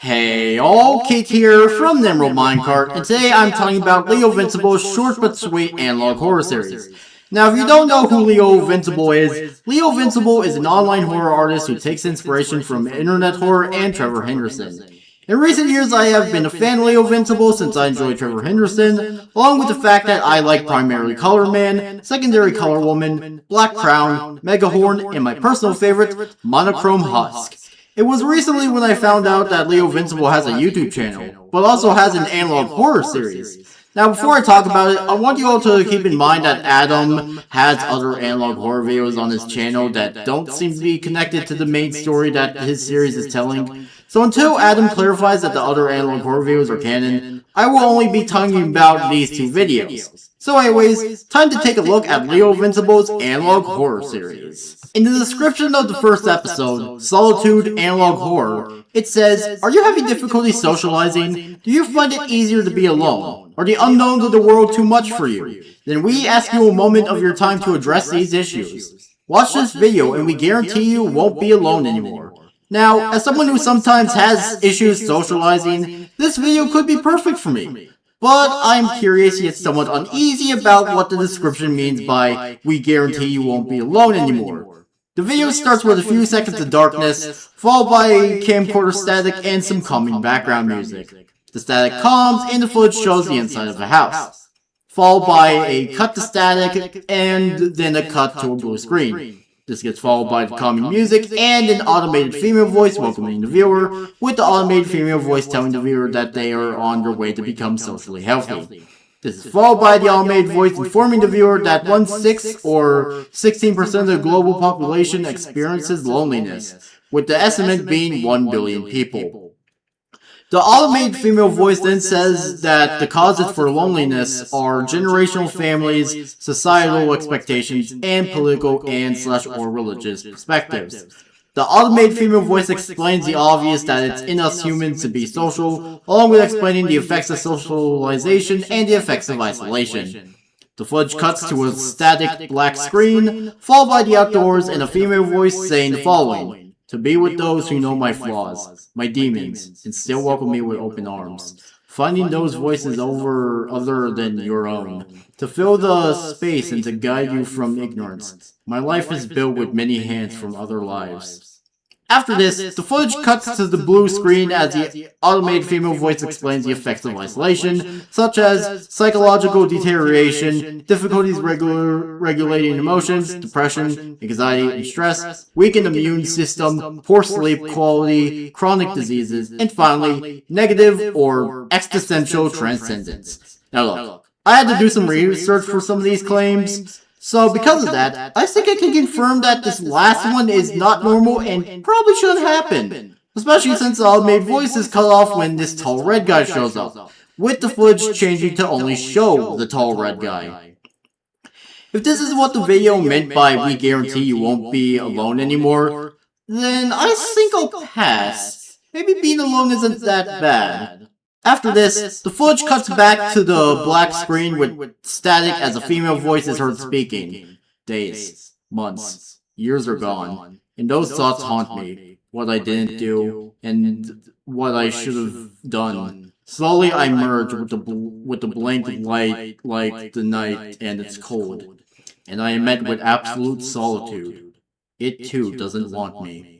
Hey all, Kate here from the Emerald Minecart, and today I'm talking about Leovincible's short but sweet analog horror series. Now, if you don't know who Leovincible is an online horror artist who takes inspiration from internet horror and Trevor Henderson. In recent years, I have been a fan of Leovincible since I enjoy Trevor Henderson, along with the fact that I like primarily Color Man, Secondary Color Woman, Black Crown, Megahorn, and my personal favorite, Monochrome Husk. It was recently when I found out that Leovincible has a YouTube channel, but also has an analog horror series. Now, before I talk about it, I want you all to keep in mind that Adam has other analog horror videos on his channel that don't seem to be connected to the main story that his series is telling. So until Adam clarifies that the other analog horror videos are canon, I will only be talking about these two videos. So anyways, time to take a look at Leovincible's analog horror series. In the description of the first episode, Solitude Analog Horror, it says, "Are you having difficulty socializing? Do you find it easier to be alone? Are the unknowns of the world too much for you? Then we ask you a moment of your time to address these issues. Watch this video and we guarantee you won't be alone anymore." Now, as someone who sometimes has issues socializing, this video could be perfect for me. But I'm curious yet somewhat uneasy about what the description means by "we guarantee you won't be alone anymore." The video starts with a few seconds of darkness, followed by camcorder static and some calming background music. The static calms and the footage shows the inside of a house, followed by a cut to static and then a cut to a blue screen. This gets followed by the calming music and an automated female voice welcoming the viewer, with the automated female voice telling the viewer that they are on their way to become socially healthy. This is followed by the automated voice informing the viewer that 1/6 or 16% of the global population experiences loneliness, with the estimate being 1 billion people. The automated female voice then says that the causes for loneliness are generational families, societal expectations, and political and/or religious perspectives. The automated female voice explains the obvious that it's in us humans to be social, along with explaining the effects of socialization and the effects of isolation. The footage cuts to a static black screen, followed by the outdoors and a female voice saying the following: "To be with those who know my flaws, my demons, and still welcome me with open arms. Finding those voices other than your own. To fill the space and to guide you from ignorance. My life is built with many hands from other lives." After this, the footage cuts to the blue screen as the automated female voice explains the effects of isolation, such as psychological deterioration, difficulties regulating emotions, depression, anxiety, and stress, weakened immune system, poor sleep quality, chronic diseases, and finally, negative or existential transcendence. Now look, I had to do some research for some of these claims. So because of that, I think I can confirm that this last one is not normal and probably shouldn't happen. Especially since the automated voice is cut off when this tall red guy shows up, with the footage changing to only show the tall red guy. If this is what the video meant by "we guarantee you won't be alone anymore," then I think I'll pass. Maybe being alone isn't that bad. After this, the footage cuts back to the black screen with static as a female voice is heard speaking. Days, months, years are gone, and those thoughts haunt me. What I didn't do, and what I should have done. Slowly I merge with the blank light like the night and it's cold, and I am met with absolute solitude. It too doesn't want me.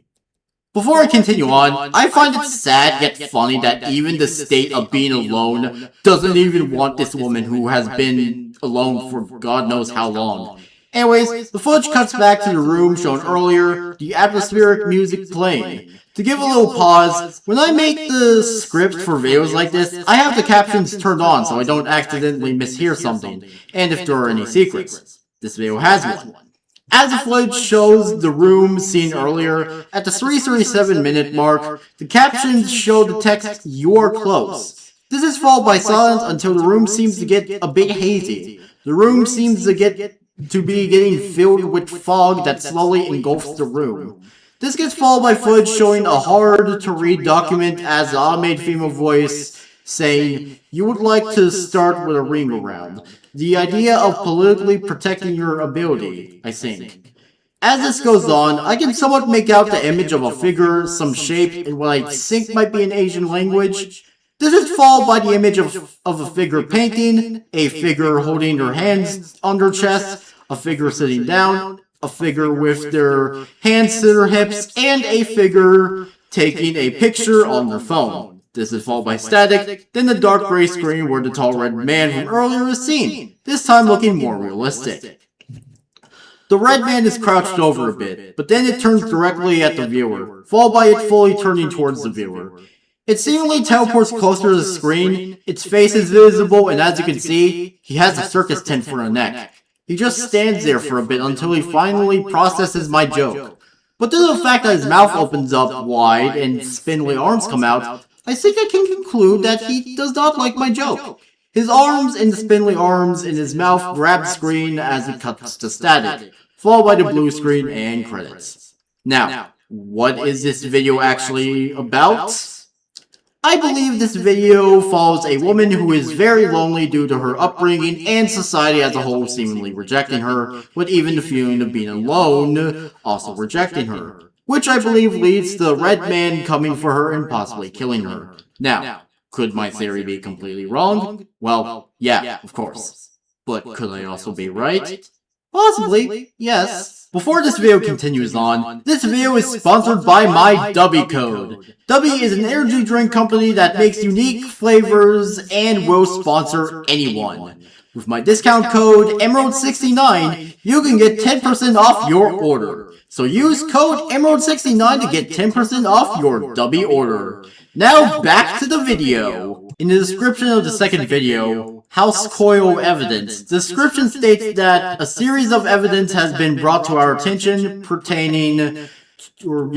Before I continue on, I find it sad yet funny that even the state of being alone doesn't even want this woman who has been alone for God knows how long. Anyways, the footage cuts back to the room shown earlier, the atmospheric music playing. To give a little pause, when I make the script for videos like this, I have the captions turned on so I don't accidentally mishear something, and if there are any secrets. This video has one. As the footage shows the room seen earlier, at the 3:37-minute mark, the captions show the text "You're close." This is followed by silence until the room seems to get a bit hazy. The room seems to be getting filled with fog that slowly engulfs the room. This gets followed by footage showing a hard-to-read document as the automated female voice saying, "You would like to start with a ring around. The idea of politically protecting your ability, I think. As this goes on, I can somewhat make out the image of a figure, some shape, in what I think might be an Asian language. This is followed by the image of a figure painting, a figure holding their hands on their chest, a figure sitting down, a figure with their hands to their hips, and a figure taking a picture on their phone. This is followed by static, then the dark gray screen where the tall red man from earlier is seen, this time looking more realistic. The red man is crouched over a bit, but then it turns directly at the viewer, followed by it fully turning towards the viewer. It seemingly teleports closer to the screen, its face is visible, and as you can see, he has a circus tent for a neck. He just stands there for a bit until he finally processes my joke. But due to the fact that his mouth opens up wide and spindly arms come out, I think I can conclude that he does not like my joke. His arms and the spindly arms in his mouth grab the screen as it cuts to static, followed by the blue screen and credits. Now, what is this video actually about? I believe this video follows a woman who is very lonely due to her upbringing and society as a whole seemingly rejecting her, with even the feeling of being alone also rejecting her, which I believe leads to the red man coming for her and possibly killing her. Now, could my theory be completely wrong? Well, yeah, of course. But could I also be right? Possibly, yes. Before this video continues on, this video is sponsored by my Dubby code. Dubby is an energy drink company that makes unique flavors and will sponsor anyone. With my discount code EMERALD69, you can get 10% off your order. So use code EMERALD69 to get 10% off your Dubby order. Now back to the video. In the description of the second video, House Coil Evidence, the description states that a series of evidence has been brought to our attention pertaining to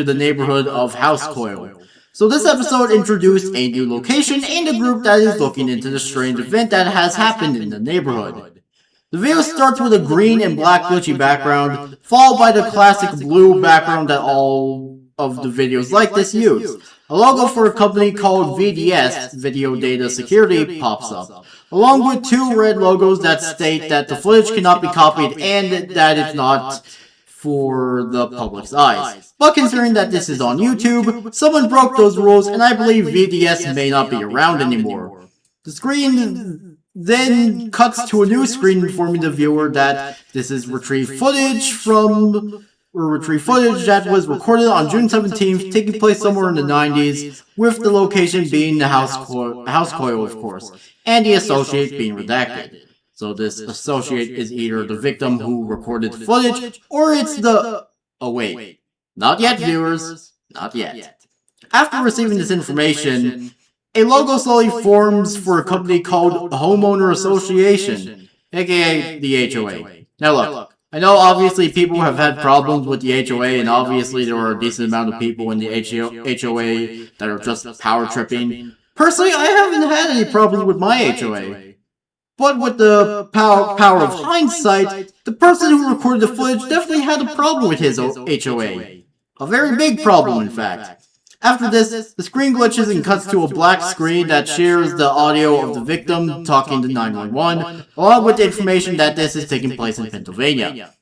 the neighborhood of House Coil. So this episode introduced a new location and a group that is looking into the strange event that has happened in the neighborhood. The video starts with a green and black glitchy background, followed by the classic blue background that all of the videos like this use. A logo for a company called VDS, Video Data Security, pops up, along with two red logos that state that the footage cannot be copied and that it's not for the public's eyes. But considering that this is on YouTube, someone broke those rules and I believe VDS may not be around anymore. The screen then cuts to a new screen informing the viewer that this is retrieved footage that was recorded on June 17th, taking place somewhere in the 90s, with the location being the house coil, of course, and the associate being redacted. So this associate is either the victim who recorded the footage, or it's the... Oh wait, not yet viewers, not yet. After receiving this information, a logo slowly forms for a company called the Homeowner Association, aka the HOA. Now look, I know obviously people have had problems with the HOA, and obviously there are a decent amount of people in the HOA that are just power tripping. Personally, I haven't had any problems with my HOA. But with the power of hindsight, the person who recorded the footage definitely had a problem with his HOA. A very big problem, in fact. After this, the screen glitches and cuts to a black screen that shares the audio of the victim talking to 911, along with the information that this is taking place in Pennsylvania.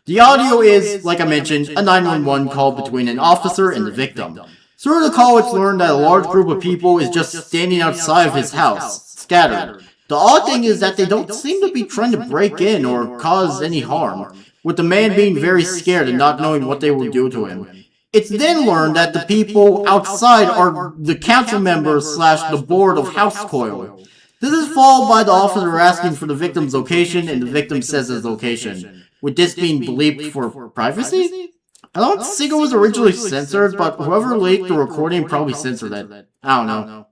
The audio is, like I mentioned, a 911 call between an officer and the victim. Through the call, it's learned that a large group of people is just standing outside of his house, scattered. The odd thing is that they don't seem to be trying to break in or cause any harm, with the man being very scared and not knowing what they will do to him. It's then learned that the people outside are the council members / the board of House Coil. This is followed by the officer asking for the victim's location, and the victim says his location, with this being bleeped for privacy? I don't think it was originally censored, but whoever leaked the recording probably censored it. I don't know.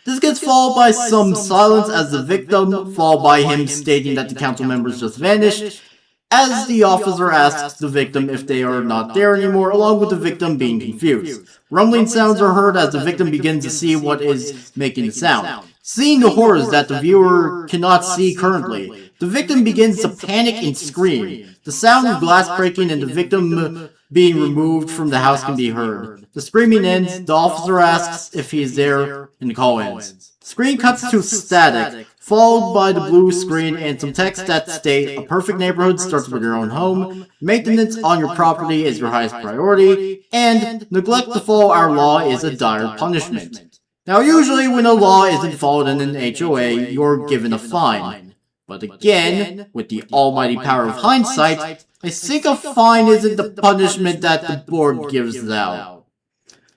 This gets followed by some silence as the victim, followed by him stating that the council members just vanished, as the officer asks the victim if they are not there anymore, along with the victim being confused. Rumbling sounds are heard as the victim begins to see what is making the sound. Seeing the horrors that the viewer cannot see currently, the victim begins to panic and scream. The sound of glass breaking and the victim being removed from the house can be heard. The screaming ends, the officer asks if he is there, and the call ends. The screen cuts to static, followed by the blue screen and some text that state, "A perfect neighborhood starts with your own home, maintenance on your property is your highest priority, and neglect to follow our law is a dire punishment." Now usually when a law isn't followed in an HOA, you're given a fine. But again, with the almighty power of hindsight, I think a fine isn't the punishment that the board gives out.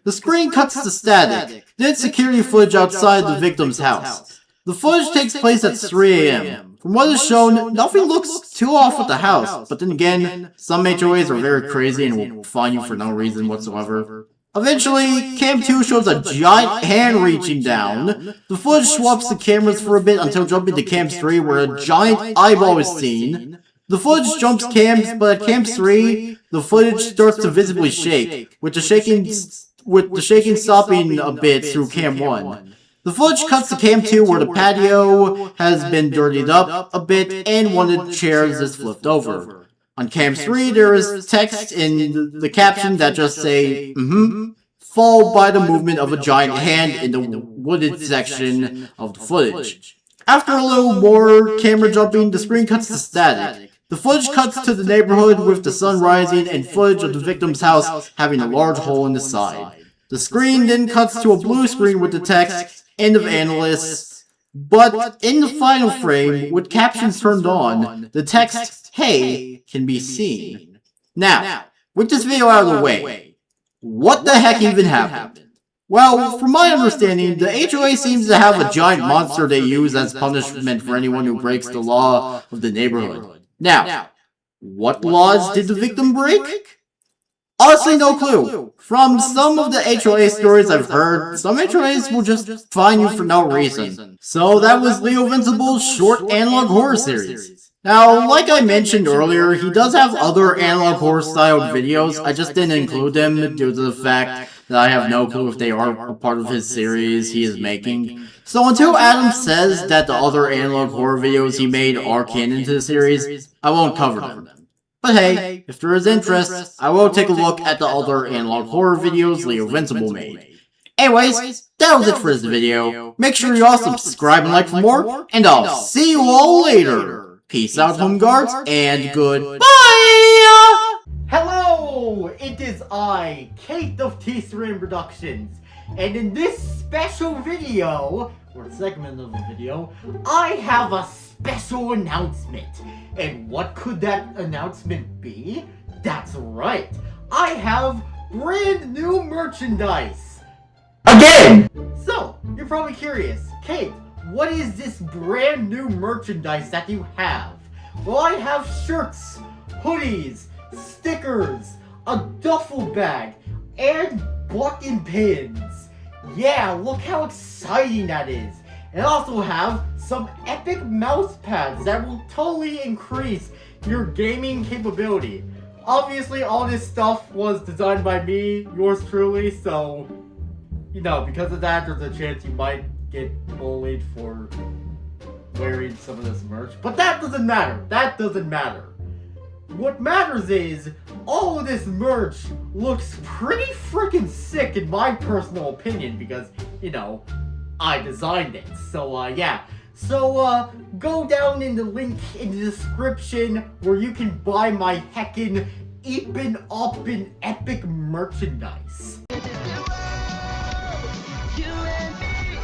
The screen cuts to static, then security footage outside the victim's house. The footage takes place at 3 a.m. From what is shown, nothing looks too off with the house, but then again, some HOAs are very crazy and will fine you for no reason whatsoever. Eventually, Cam 2 shows a giant hand reaching down. The footage swaps the cameras for a bit until jumping to Cam 3 where a giant eyeball is seen. The footage jumps cams, but at Cam 3, the footage starts to visibly shake, with the shaking stopping a bit through Cam 1. The footage cuts to Cam 2 where the patio has been dirtied up a bit and one of the chairs is flipped over. On Cam 3, there is text in the caption that just say, followed by the movement of a giant hand in the wooded section of the footage. After a little more camera jumping, the screen cuts to static. The footage cuts to the neighborhood with the sun rising and footage of the victim's house having a large hole in the side. The screen then cuts to a blue screen with the text, "End of analysts," but in the final frame, with captions turned on, the text, "Hey," can be seen. Now, with this video out of the way, what the heck even happened? Well, from my understanding, the HOA seems to have a giant monster they use as punishment for anyone who breaks the law of the neighborhood. Now, what laws did the victim break? Honestly, no clue. From some of the HOA stories I've heard, some HOAs will just fine you for no reason. So that was Leovincible's short analog horror series. Now, like I mentioned earlier, he does have other analog horror styled videos, I just didn't include them due to the fact that I have no clue if they are a part of his series he is making. So until Adam says that the other analog horror videos he made are canon to the series, I won't cover them. But hey, if there is interest, I will take a look at the other analog horror videos Leovincible made. Anyways, that was it for this video. Make sure you all subscribe and like for more, and I'll see you all later. Peace out, home guards, and goodbye! Hello! It is I, Kate of T3 Productions, and in this special video, or segment of the video, I have a special announcement. And what could that announcement be? That's right, I have brand new merchandise! Again! So, you're probably curious, Kate, what is this brand new merchandise that you have? Well, I have shirts, hoodies, stickers, a duffel bag, and button pins. Yeah, look how exciting that is. And I also have some epic mouse pads that will totally increase your gaming capability. Obviously, all this stuff was designed by me, yours truly, so, you know, because of that, there's a chance you might get bullied for wearing some of this merch. But that doesn't matter. That doesn't matter. What matters is, all of this merch looks pretty freaking sick in my personal opinion because, you know, I designed it. So, yeah. So, go down in the link in the description where you can buy my heckin' eepin' oppin' epic merchandise. You and me,